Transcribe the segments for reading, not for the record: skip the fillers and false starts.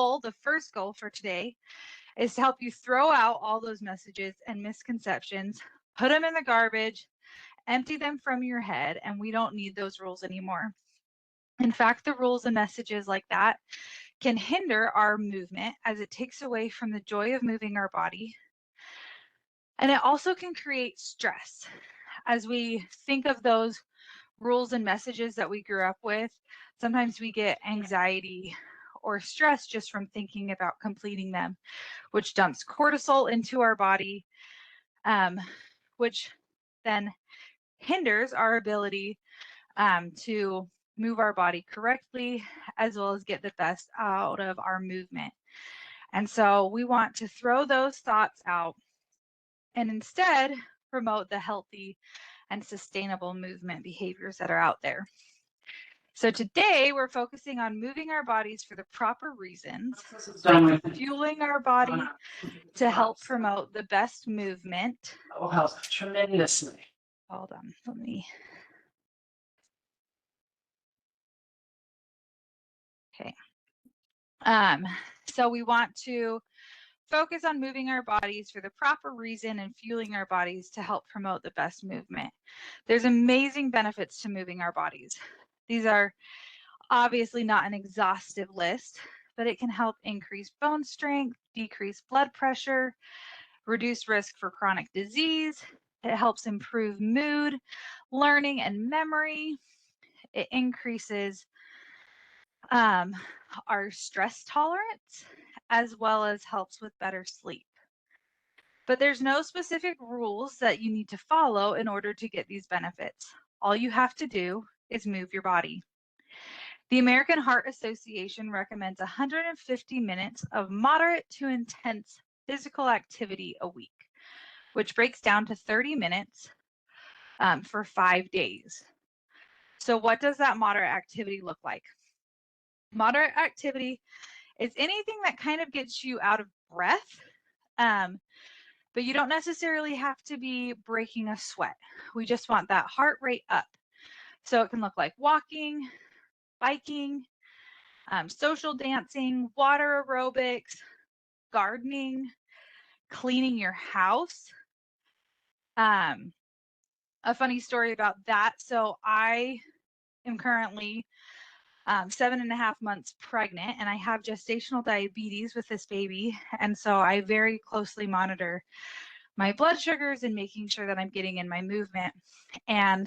The first goal for today is to help you throw out all those messages and misconceptions, put them in the garbage, empty them from your head, and we don't need those rules anymore. In fact, the rules and messages like that can hinder our movement as it takes away from the joy of moving our body. And it also can create stress. As we think of those rules and messages that we grew up with, sometimes we get anxiety or stress just from thinking about completing them, which dumps cortisol into our body, which then hinders our ability to move our body correctly, as well as get the best out of our movement. And so we want to throw those thoughts out and instead promote the healthy and sustainable movement behaviors that are out there. So today we're focusing on moving our bodies for the proper reasons, fueling our body to help promote the best movement. That will help tremendously. Hold on, let me. Okay. So we want to focus on moving our bodies for the proper reason and fueling our bodies to help promote the best movement. There's amazing benefits to moving our bodies. These are obviously not an exhaustive list, but it can help increase bone strength, decrease blood pressure, reduce risk for chronic disease. It helps improve mood, learning, and memory. It increases our stress tolerance, as well as helps with better sleep. But there's no specific rules that you need to follow in order to get these benefits. All you have to do is move your body. The American Heart Association recommends 150 minutes of moderate to intense physical activity a week, which breaks down to 30 minutes for 5 days. So what does that moderate activity look like? Moderate activity is anything that kind of gets you out of breath, but you don't necessarily have to be breaking a sweat. We just want that heart rate up. So it can look like walking, biking, social dancing, water aerobics, gardening, cleaning your house. A funny story about that. So I am currently 7.5 months pregnant, and I have gestational diabetes with this baby. And so I very closely monitor my blood sugars and making sure that I'm getting in my movement. And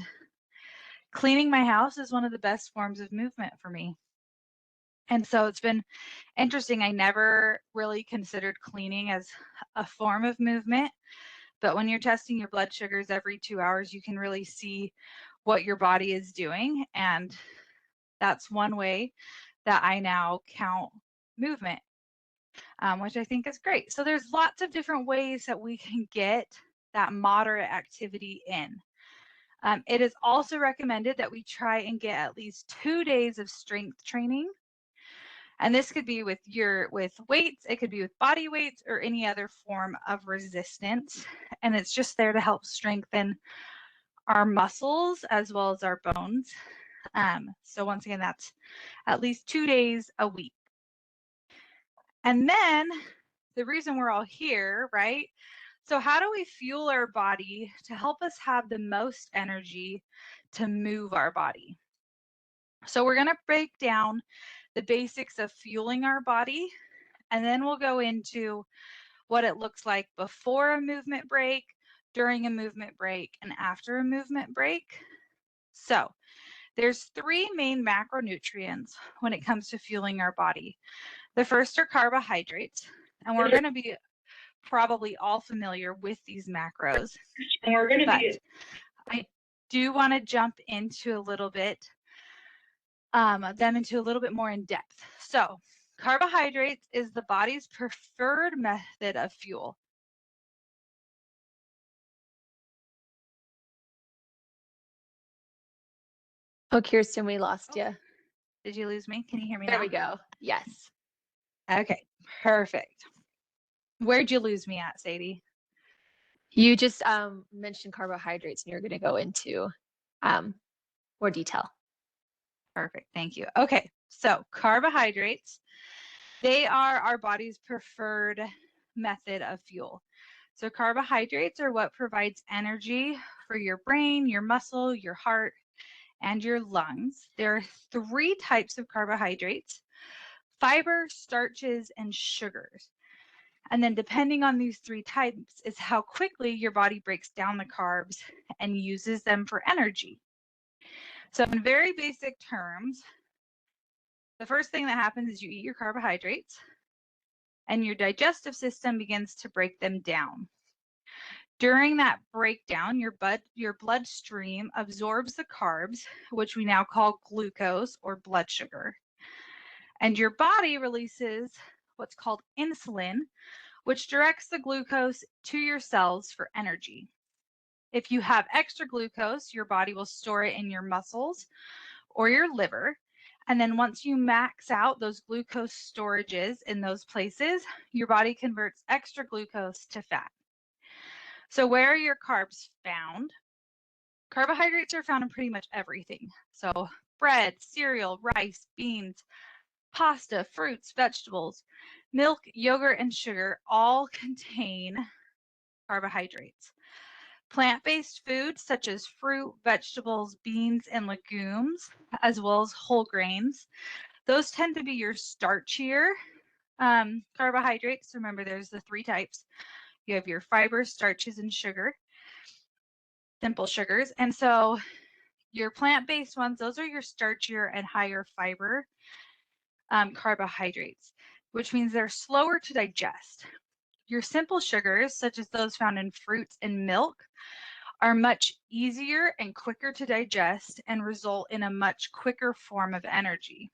cleaning my house is one of the best forms of movement for me. And so it's been interesting. I never really considered cleaning as a form of movement, but when you're testing your blood sugars every 2 hours, you can really see what your body is doing. And that's one way that I now count movement, which I think is great. So there's lots of different ways that we can get that moderate activity in. It is also recommended that we try and get at least 2 days of strength training. And this could be with weights, it could be with body weights or any other form of resistance. And it's just there to help strengthen our muscles as well as our bones. So once again, that's at least 2 days a week. And then the reason we're all here, right? So how do we fuel our body to help us have the most energy to move our body? So we're going to break down the basics of fueling our body, and then we'll go into what it looks like before a movement break, during a movement break, and after a movement break. So there's 3 main macronutrients when it comes to fueling our body. The first are carbohydrates, and we're going to be probably all familiar with these macros. But I do want to jump into a little bit more in depth. So carbohydrates is the body's preferred method of fuel. Oh, Kirsten, we lost you. Did you lose me? Can you hear me now? There we go. Yes. Okay, perfect. Where'd you lose me at, Sadie? You just mentioned carbohydrates, and you're going to go into more detail. Perfect. Thank you. Okay, so carbohydrates They are our body's preferred method of fuel. So carbohydrates are what provides energy for your brain, your muscle, your heart, and your lungs. There are 3 types of carbohydrates: fiber, starches, and sugars. And then depending on these 3 types is how quickly your body breaks down the carbs and uses them for energy. So in very basic terms, the first thing that happens is you eat your carbohydrates and your digestive system begins to break them down. During that breakdown, your bloodstream absorbs the carbs, which we now call glucose or blood sugar. And your body releases what's called insulin, which directs the glucose to your cells for energy. If you have extra glucose, your body will store it in your muscles or your liver. And then once you max out those glucose storages in those places, your body converts extra glucose to fat. So where are your carbs found? Carbohydrates are found in pretty much everything. So bread, cereal, rice, beans, pasta, fruits, vegetables, milk, yogurt, and sugar all contain carbohydrates. Plant-based foods such as fruit, vegetables, beans, and legumes, as well as whole grains, those tend to be your starchier carbohydrates. Remember, there's the 3 types. You have your fiber, starches, and sugar, simple sugars. And so your plant-based ones, those are your starchier and higher fiber carbohydrates, which means they're slower to digest. Your simple sugars, such as those found in fruits and milk, are much easier and quicker to digest and result in a much quicker form of energy.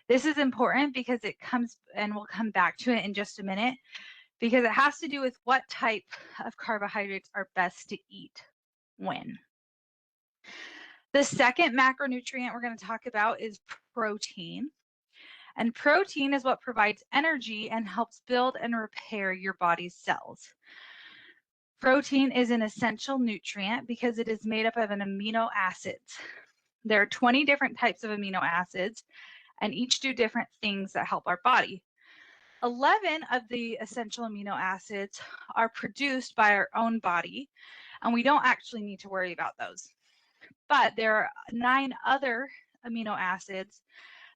This is important because it comes, and we'll come back to it in just a minute, because it has to do with what type of carbohydrates are best to eat when. The second macronutrient we're going to talk about is protein. And protein is what provides energy and helps build and repair your body's cells. Protein is an essential nutrient because it is made up of an amino acids. There are 20 different types of amino acids, and each do different things that help our body. 11 of the essential amino acids are produced by our own body, and we don't actually need to worry about those. But there are 9 other amino acids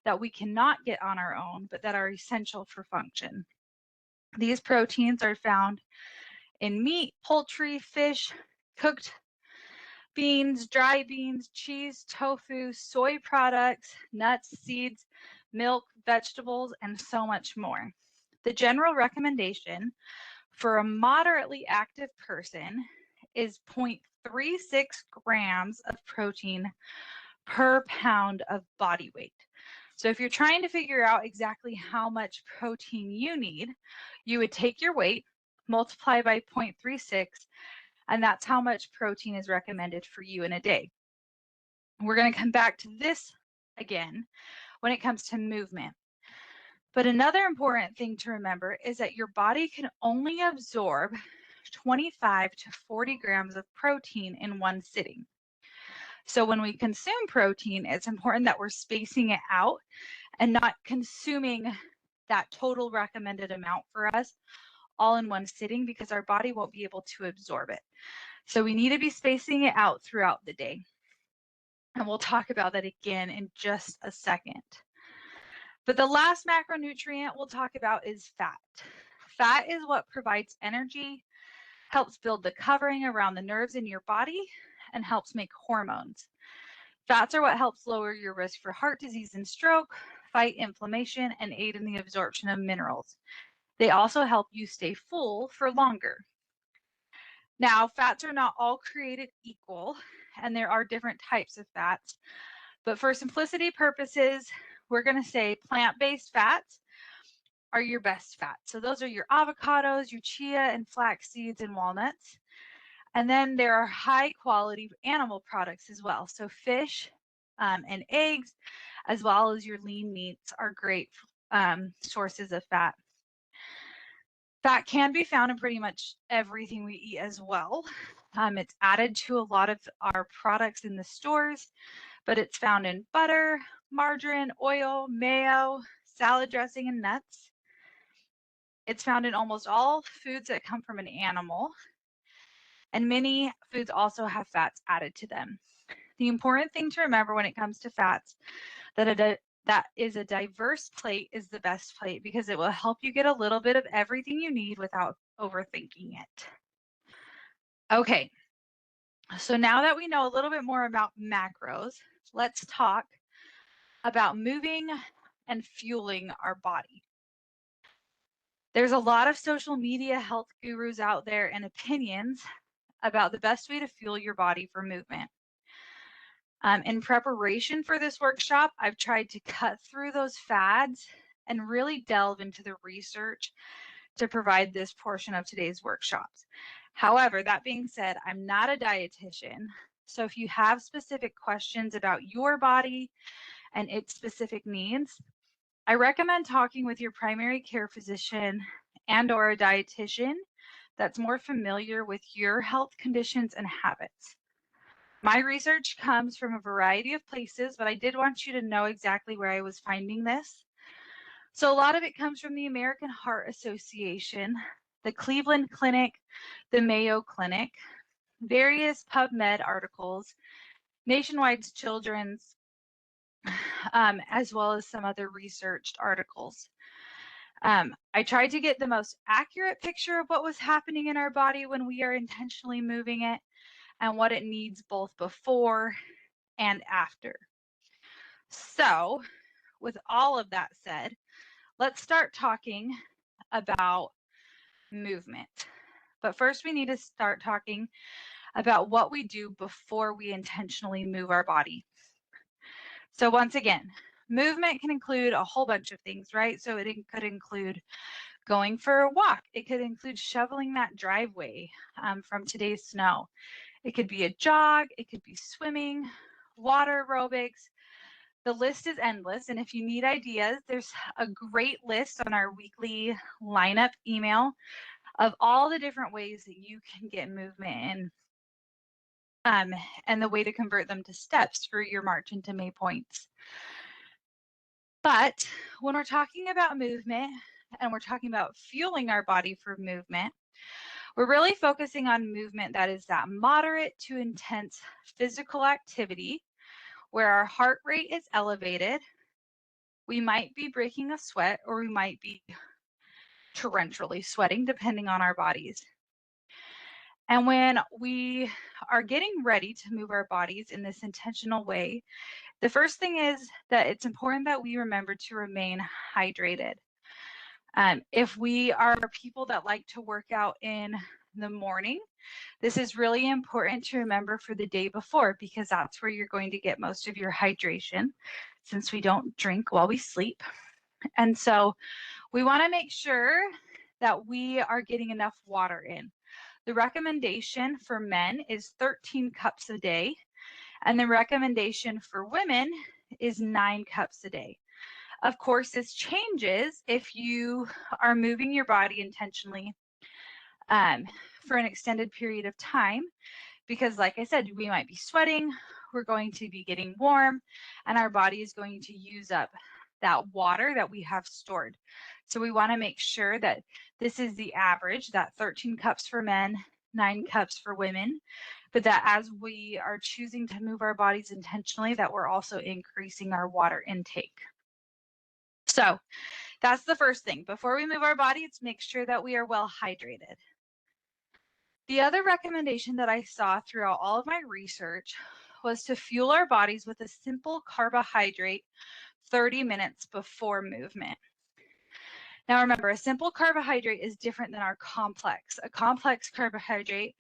that we cannot get on our own, but that are essential for function. These proteins are found in meat, poultry, fish, cooked beans, dry beans, cheese, tofu, soy products, nuts, seeds, milk, vegetables, and so much more. The general recommendation for a moderately active person is 0.36 grams of protein per pound of body weight. So if you're trying to figure out exactly how much protein you need, you would take your weight, multiply by 0.36, and that's how much protein is recommended for you in a day. We're going to come back to this again when it comes to movement. But another important thing to remember is that your body can only absorb 25 to 40 grams of protein in one sitting. So when we consume protein, it's important that we're spacing it out and not consuming that total recommended amount for us all in one sitting, because our body won't be able to absorb it. So we need to be spacing it out throughout the day. And we'll talk about that again in just a second. But the last macronutrient we'll talk about is fat. Fat is what provides energy, helps build the covering around the nerves in your body, and helps make hormones. Fats are what helps lower your risk for heart disease and stroke, fight inflammation, and aid in the absorption of minerals. They also help you stay full for longer. Now, fats are not all created equal, and there are different types of fats. But for simplicity purposes, we're going to say plant-based fats are your best fats. So those are your avocados, your chia and flax seeds and walnuts. And then there are high quality animal products as well. So fish and eggs, as well as your lean meats, are great sources of fat. Fat can be found in pretty much everything we eat as well. It's added to a lot of our products in the stores, but it's found in butter, margarine, oil, mayo, salad dressing, and nuts. It's found in almost all foods that come from an animal, and many foods also have fats added to them. The important thing to remember when it comes to fats that is a diverse plate is the best plate, because it will help you get a little bit of everything you need without overthinking it. Okay, so now that we know a little bit more about macros, let's talk about moving and fueling our body. There's a lot of social media health gurus out there and opinions about the best way to fuel your body for movement. In preparation for this workshop, I've tried to cut through those fads and really delve into the research to provide this portion of today's workshops. However, that being said, I'm not a dietitian. So if you have specific questions about your body and its specific needs, I recommend talking with your primary care physician and/or a dietitian that's more familiar with your health conditions and habits. My research comes from a variety of places, but I did want you to know exactly where I was finding this. So a lot of it comes from the American Heart Association, the Cleveland Clinic, the Mayo Clinic, various PubMed articles, Nationwide Children's, as well as some other researched articles. I tried to get the most accurate picture of what was happening in our body when we are intentionally moving it and what it needs both before and after. So, with all of that said, let's start talking about movement. But first, we need to start talking about what we do before we intentionally move our body. So once again, movement can include a whole bunch of things, right? So it could include going for a walk. It could include shoveling that driveway from today's snow. It could be a jog. It could be swimming, water aerobics. The list is endless. And if you need ideas, there's a great list on our weekly lineup email of all the different ways that you can get movement in, and the way to convert them to steps for your March into May points. But when we're talking about movement and we're talking about fueling our body for movement, we're really focusing on movement that is that moderate to intense physical activity where our heart rate is elevated. We might be breaking a sweat, or we might be torrentially sweating, depending on our bodies. And when we are getting ready to move our bodies in this intentional way, the first thing is that it's important that we remember to remain hydrated. If we are people that like to work out in the morning, this is really important to remember for the day before, because that's where you're going to get most of your hydration, since we don't drink while we sleep. And so we want to make sure that we are getting enough water in. The recommendation for men is 13 cups a day, and the recommendation for women is 9 cups a day. Of course, this changes if you are moving your body intentionally for an extended period of time, because like I said, we might be sweating, we're going to be getting warm, and our body is going to use up that water that we have stored. So we want to make sure that this is the average, that 13 cups for men, 9 cups for women, but that as we are choosing to move our bodies intentionally, that we're also increasing our water intake. So that's the first thing. Before we move our bodies, make sure that we are well hydrated. The other recommendation that I saw throughout all of my research was to fuel our bodies with a simple carbohydrate 30 minutes before movement. Now remember, a simple carbohydrate is different than our complex. A complex carbohydrate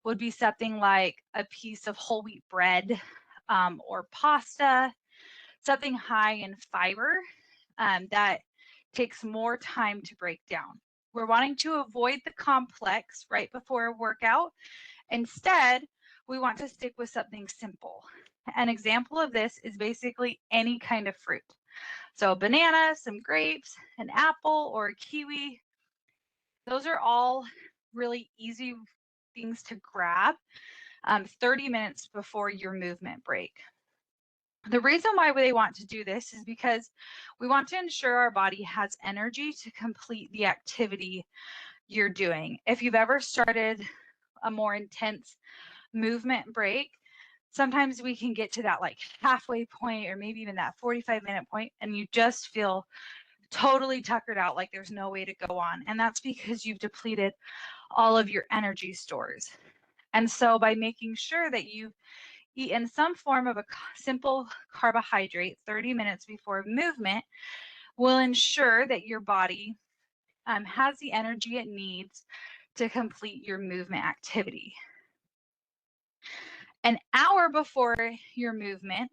would be something like a piece of whole wheat bread or pasta, something high in fiber that takes more time to break down. We're wanting to avoid the complex right before a workout. Instead, we want to stick with something simple. An example of this is basically any kind of fruit. So a banana, some grapes, an apple, or a kiwi. Those are all really easy things to grab 30 minutes before your movement break. The reason why they want to do this is because we want to ensure our body has energy to complete the activity you're doing. If you've ever started a more intense movement break, sometimes we can get to that like halfway point or maybe even that 45-minute point, and you just feel totally tuckered out, like there's no way to go on. And that's because you've depleted all of your energy stores. And so by making sure that you eat in some form of a simple carbohydrate 30 minutes before movement will ensure that your body has the energy it needs to complete your movement activity. An hour before your movement,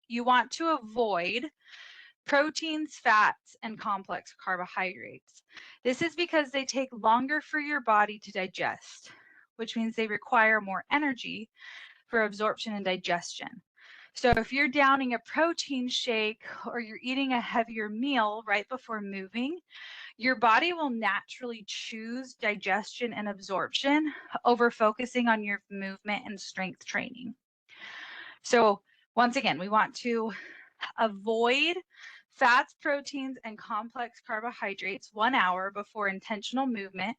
you want to avoid proteins, fats, and complex carbohydrates. This is because they take longer for your body to digest, which means they require more energy for absorption and digestion. So if you're downing a protein shake or you're eating a heavier meal right before moving, your body will naturally choose digestion and absorption over focusing on your movement and strength training. So once again, we want to avoid fats, proteins, and complex carbohydrates 1 hour before intentional movement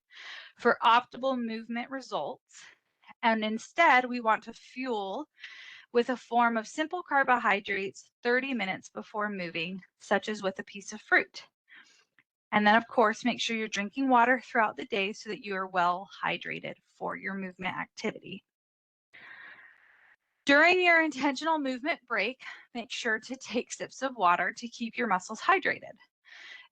for optimal movement results. And instead, we want to fuel with a form of simple carbohydrates 30 minutes before moving, such as with a piece of fruit. And then, of course, make sure you're drinking water throughout the day so that you are well hydrated for your movement activity. During your intentional movement break, make sure to take sips of water to keep your muscles hydrated.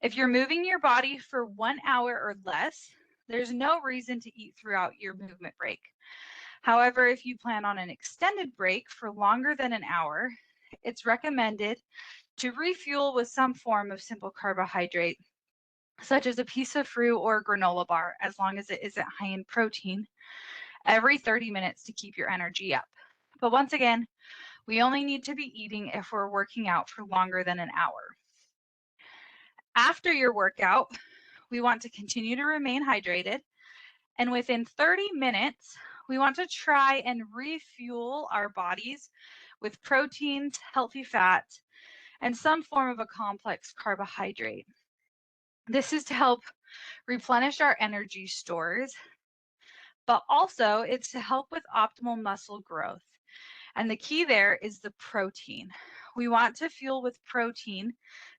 If you're moving your body for 1 hour or less, there's no reason to eat throughout your movement break. However, if you plan on an extended break for longer than an hour, it's recommended to refuel with some form of simple carbohydrate, such as a piece of fruit or a granola bar, as long as it isn't high in protein, every 30 minutes to keep your energy up. But once again, we only need to be eating if we're working out for longer than an hour. After your workout, we want to continue to remain hydrated. And within 30 minutes, we want to try and refuel our bodies with proteins, healthy fats, and some form of a complex carbohydrate. This is to help replenish our energy stores, but also it's to help with optimal muscle growth. And the key there is the protein. We want to fuel with protein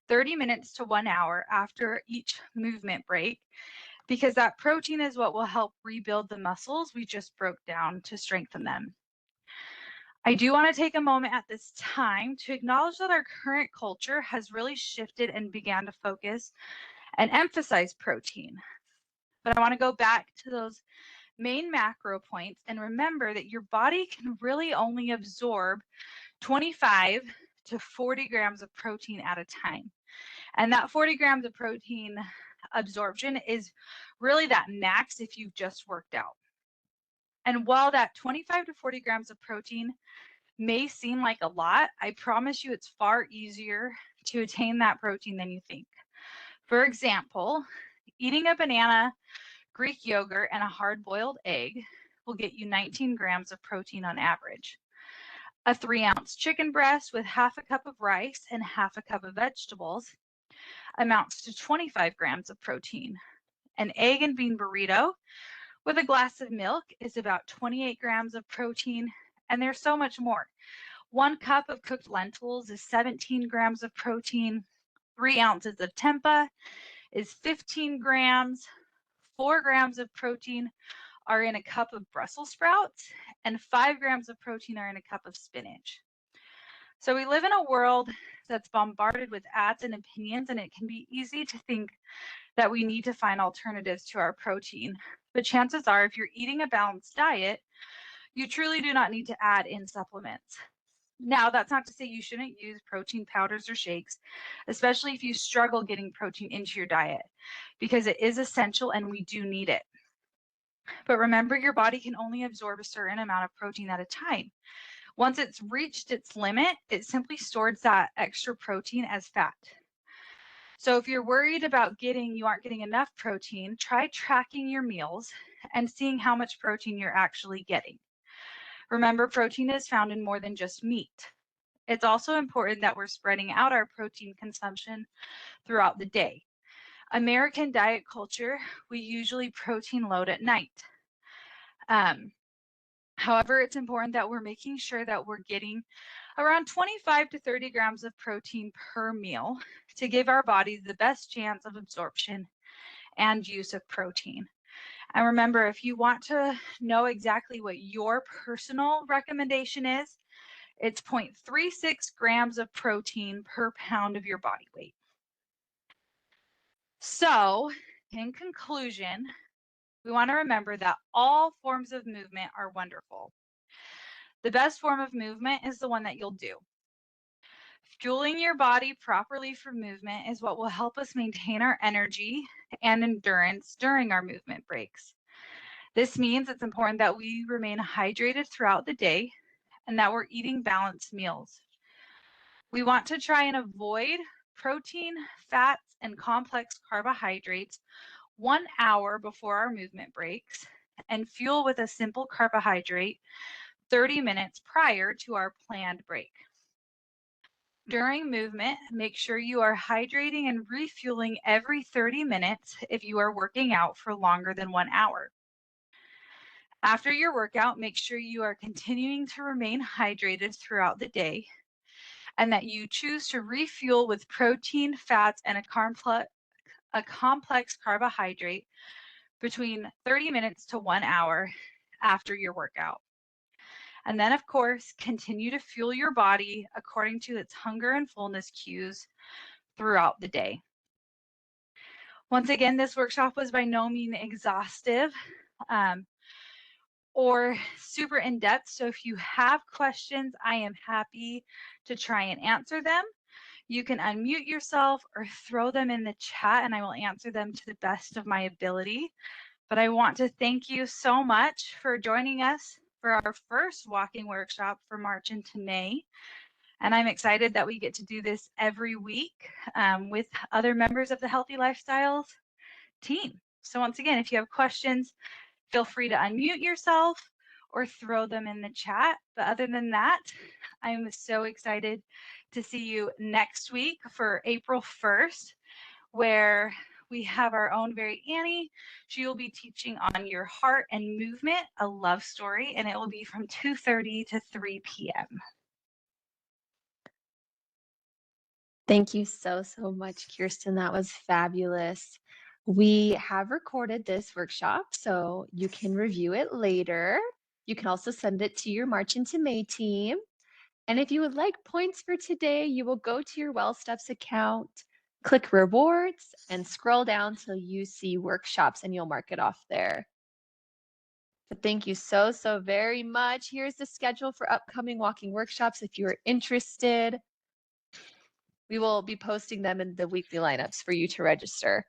30 minutes to 1 hour after each movement break, because that protein is what will help rebuild the muscles we just broke down to strengthen them. I do want to take a moment at this time to acknowledge that our current culture has really shifted and began to focus and emphasize protein. But I want to go back to those main macro points and remember that your body can really only absorb 25 to 40 grams of protein at a time. And that 40 grams of protein absorption is really that max if you've just worked out. And while that 25 to 40 grams of protein may seem like a lot, I promise you it's far easier to attain that protein than you think. For example, eating a banana, Greek yogurt, and a hard-boiled egg will get you 19 grams of protein on average. A 3-ounce chicken breast with half a cup of rice and half a cup of vegetables amounts to 25 grams of protein. An egg and bean burrito with a glass of milk is about 28 grams of protein, and there's so much more. 1 cup of cooked lentils is 17 grams of protein. 3 ounces of tempeh is 15 grams. 4 grams of protein are in a cup of Brussels sprouts, and 5 grams of protein are in a cup of spinach. So we live in a world that's bombarded with ads and opinions, and it can be easy to think that we need to find alternatives to our protein. But chances are, if you're eating a balanced diet, you truly do not need to add in supplements. Now, that's not to say you shouldn't use protein powders or shakes, especially if you struggle getting protein into your diet, because it is essential and we do need it. But remember, your body can only absorb a certain amount of protein at a time. Once it's reached its limit, it simply stores that extra protein as fat. So if you're worried about you aren't getting enough protein, try tracking your meals and seeing how much protein you're actually getting. Remember, protein is found in more than just meat. It's also important that we're spreading out our protein consumption throughout the day. American diet culture, we usually protein load at night. However, it's important that we're making sure that we're getting around 25 to 30 grams of protein per meal to give our bodies the best chance of absorption and use of protein. And remember, if you want to know exactly what your personal recommendation is, it's 0.36 grams of protein per pound of your body weight. So, in conclusion, we want to remember that all forms of movement are wonderful. The best form of movement is the one that you'll do. Fueling your body properly for movement is what will help us maintain our energy and endurance during our movement breaks. This means it's important that we remain hydrated throughout the day and that we're eating balanced meals. We want to try and avoid protein, fats, and complex carbohydrates 1 hour before our movement breaks and fuel with a simple carbohydrate 30 minutes prior to our planned break. During movement, make sure you are hydrating and refueling every 30 minutes if you are working out for longer than 1 hour. After your workout, make sure you are continuing to remain hydrated throughout the day and that you choose to refuel with protein, fats, and a complex carbohydrate between 30 minutes to 1 hour after your workout. And then, of course, continue to fuel your body according to its hunger and fullness cues throughout the day. Once again, this workshop was by no means exhaustive or super in-depth. So if you have questions, I am happy to try and answer them. You can unmute yourself or throw them in the chat and I will answer them to the best of my ability. But I want to thank you so much for joining us for our first walking workshop for March into May. And I'm excited that we get to do this every week with other members of the Healthy Lifestyles team. So once again, if you have questions, feel free to unmute yourself or throw them in the chat. But other than that, I'm so excited to see you next week for April 1st, where we have our own very Annie. She will be teaching on your heart and movement, a love story, and it will be from 2:30 to 3 p.m. Thank you so much, Kirsten. That was fabulous. We have recorded this workshop, so you can review it later. You can also send it to your March into May team. And if you would like points for today, you will go to your WellSteps account, click rewards, and scroll down till you see workshops and you'll mark it off there. But thank you so very much. Here's the schedule for upcoming walking workshops if you're interested. We will be posting them in the weekly lineups for you to register.